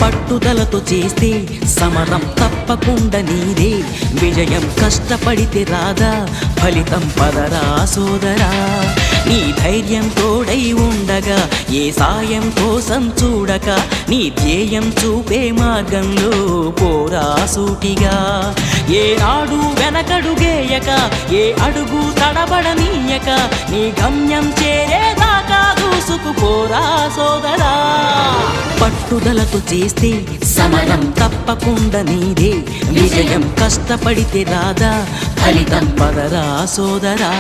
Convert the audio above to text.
పట్టుదలతో చేస్తే సమరం తప్పకుండా నీదే విజయం కష్టపడితే రాదా ఫలితం పదరా సోదరా నీ ధైర్యం తోడై ఉండగా ఏ సాయం కోసం చూడక నీ ధ్యేయం చూపే మార్గంలో పోరా సూటిగా ఏ నాడు వెనకడుగేయక ఏ అడుగు తడబడనీయక నీ గమ్యం చేరేదాకా దూసుకుపోరా సోదరా పట్టుదలతో చేస్తే సమరం తప్పకుండా నీదే విజయం కష్టపడితే రాదా ఫలితం పదరా సోదరా